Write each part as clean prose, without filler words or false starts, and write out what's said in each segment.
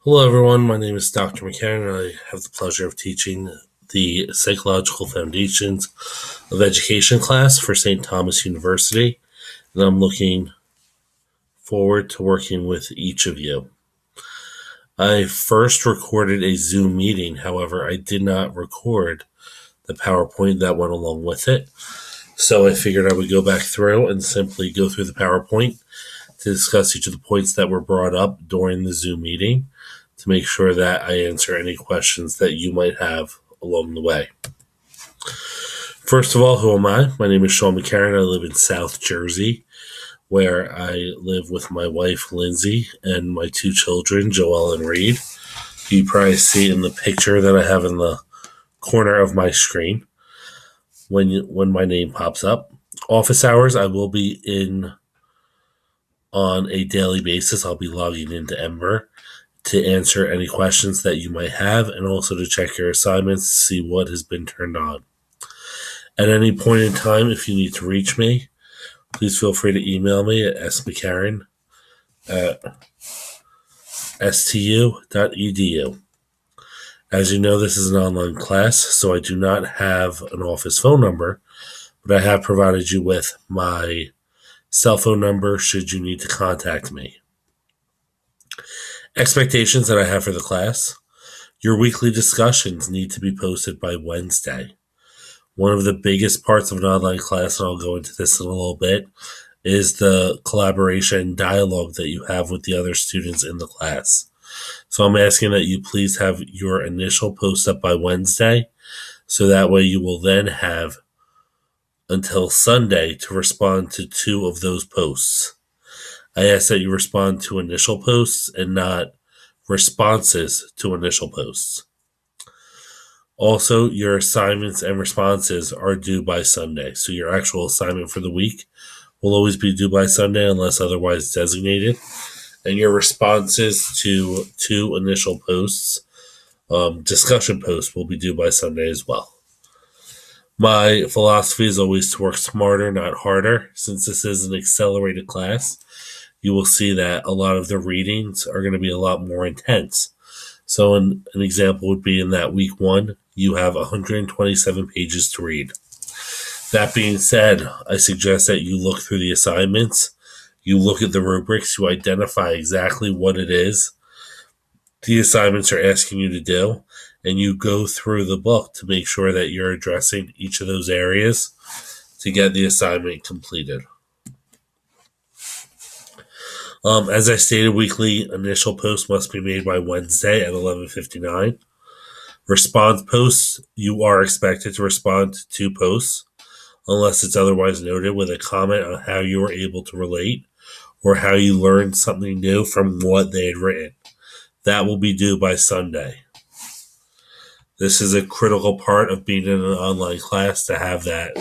Hello, everyone. My name is Dr. McCarran, and I have the pleasure of teaching the Psychological Foundations of Education class for St. Thomas University, and I'm looking forward to working with each of you. I first recorded a Zoom meeting, however, I did not record the PowerPoint that went along with it, so I figured I would go back through and simply go through the PowerPoint to discuss each of the points that were brought up during the Zoom meeting to make sure that I answer any questions that you might have along the way. First of all, who am I? My name is Sean McCarran. I live in South Jersey, where I live with my wife, Lindsay, and my two children, Joelle and Reed. You probably see in the picture that I have in the corner of my screen when my name pops up. Office hours, I will be in on a daily basis. I'll be logging into Ember to answer any questions that you might have and also to check your assignments to see what has been turned on. At any point in time, if you need to reach me, please feel free to email me at smccarran@stu.edu. As you know, this is an online class, so I do not have an office phone number, but I have provided you with my cell phone number should you need to contact me. Expectations that I have for the class. Your weekly discussions need to be posted by Wednesday. One of the biggest parts of an online class, and I'll go into this in a little bit, is the collaboration and dialogue that you have with the other students in the class. So I'm asking that you please have your initial post up by Wednesday, so that way you will then have until Sunday to respond to 2 of those posts. I ask that you respond to initial posts and not responses to initial posts. Also, your assignments and responses are due by Sunday. So your actual assignment for the week will always be due by Sunday unless otherwise designated. And your responses to 2 initial posts, discussion posts, will be due by Sunday as well. My philosophy is always to work smarter, not harder. Since this is an accelerated class, you will see that a lot of the readings are going to be a lot more intense. So an example would be in that week 1, you have 127 pages to read. That being said, I suggest that you look through the assignments, you look at the rubrics, you identify exactly what it is the assignments are asking you to do, and you go through the book to make sure that you're addressing each of those areas to get the assignment completed. As I stated, weekly initial posts must be made by Wednesday at 11:59. Response posts, you are expected to respond to 2 posts, unless it's otherwise noted, with a comment on how you were able to relate or how you learned something new from what they had written. That will be due by Sunday. This is a critical part of being in an online class, to have that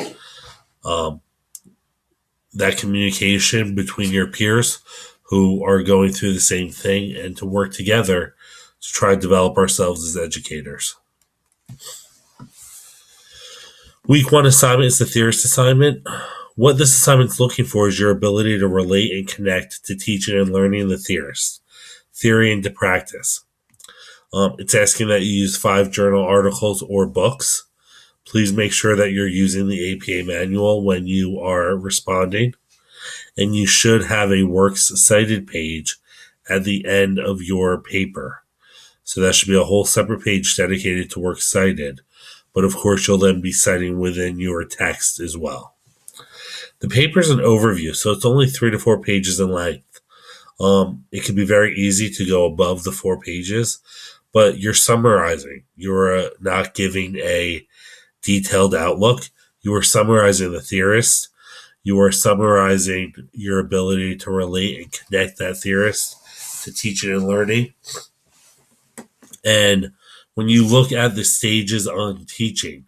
communication between your peers who are going through the same thing and to work together to try to develop ourselves as educators. Week 1 assignment is the theorist assignment. What this assignment is looking for is your ability to relate and connect to teaching and learning the theorist, theory into practice. It's asking that you use 5 journal articles or books. Please make sure that you're using the APA manual when you are responding. And you should have a works cited page at the end of your paper. So that should be a whole separate page dedicated to works cited. But of course, you'll then be citing within your text as well. The paper is an overview, so it's only 3 to 4 pages in length. It can be very easy to go above the 4 pages, but you're summarizing. You're not giving a detailed outlook. You are summarizing the theorist. You are summarizing your ability to relate and connect that theorist to teaching and learning. And when you look at the stages on teaching,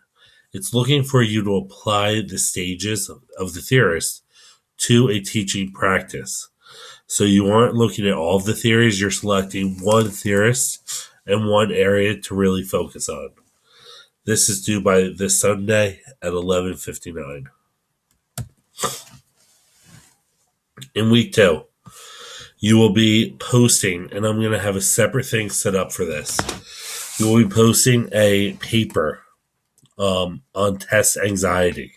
it's looking for you to apply the stages of the theorist to a teaching practice. So you aren't looking at all of the theories, you're selecting one theorist and one area to really focus on. This is due by this Sunday at 11:59. In week 2, You will be posting, and I'm going to have a separate thing set up for this. You will be posting a paper on test anxiety.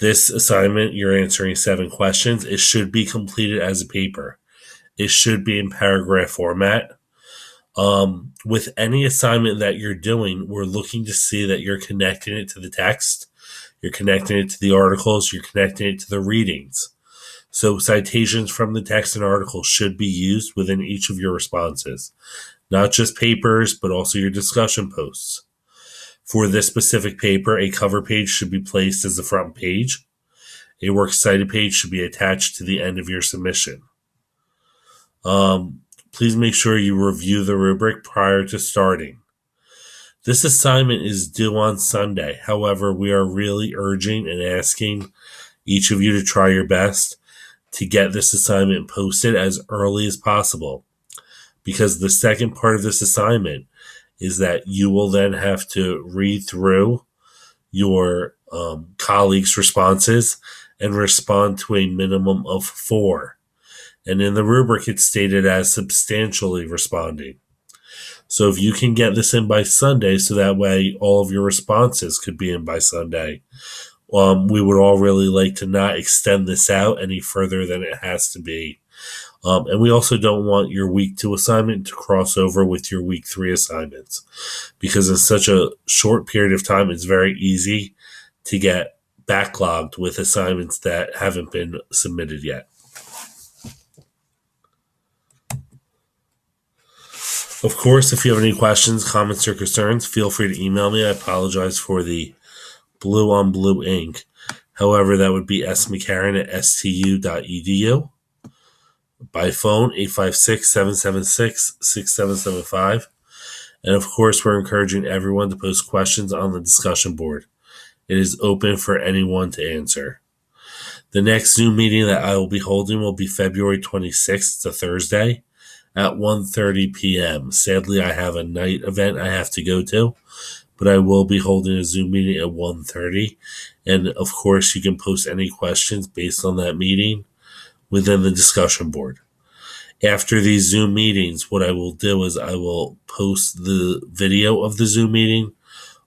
This assignment, you're answering 7 questions. It should be completed as a paper. It should be in paragraph format. With any assignment that you're doing, we're looking to see that you're connecting it to the text, you're connecting it to the articles, you're connecting it to the readings. So citations from the text and articles should be used within each of your responses, not just papers, but also your discussion posts. For this specific paper, a cover page should be placed as the front page. A works cited page should be attached to the end of your submission. Please make sure you review the rubric prior to starting. This assignment is due on Sunday. However, we are really urging and asking each of you to try your best to get this assignment posted as early as possible, because the second part of this assignment is that you will then have to read through your colleagues' responses and respond to a minimum of 4. And in the rubric, it's stated as substantially responding. So if you can get this in by Sunday, so that way all of your responses could be in by Sunday, we would all really like to not extend this out any further than it has to be. And we also don't want your week 2 assignment to cross over with your week 3 assignments, because in such a short period of time, it's very easy to get backlogged with assignments that haven't been submitted yet. Of course, if you have any questions, comments, or concerns, feel free to email me. I apologize for the blue on blue ink. However, that would be smccarron@stu.edu. By phone, 856-776-6775. And of course, we're encouraging everyone to post questions on the discussion board. It is open for anyone to answer. The next Zoom meeting that I will be holding will be February 26th, it's a Thursday, at 1:30 p.m. Sadly, I have a night event I have to go to, but I will be holding a Zoom meeting at 1:30. And of course, you can post any questions based on that meeting within the discussion board. After these Zoom meetings, what I will do is I will post the video of the Zoom meeting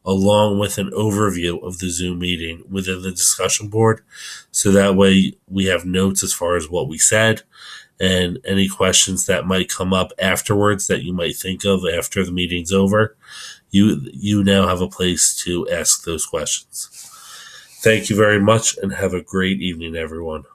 along with an overview of the Zoom meeting within the discussion board. So that way we have notes as far as what we said and any questions that might come up afterwards that you might think of after the meeting's over. You now have a place to ask those questions. Thank you very much and have a great evening, everyone.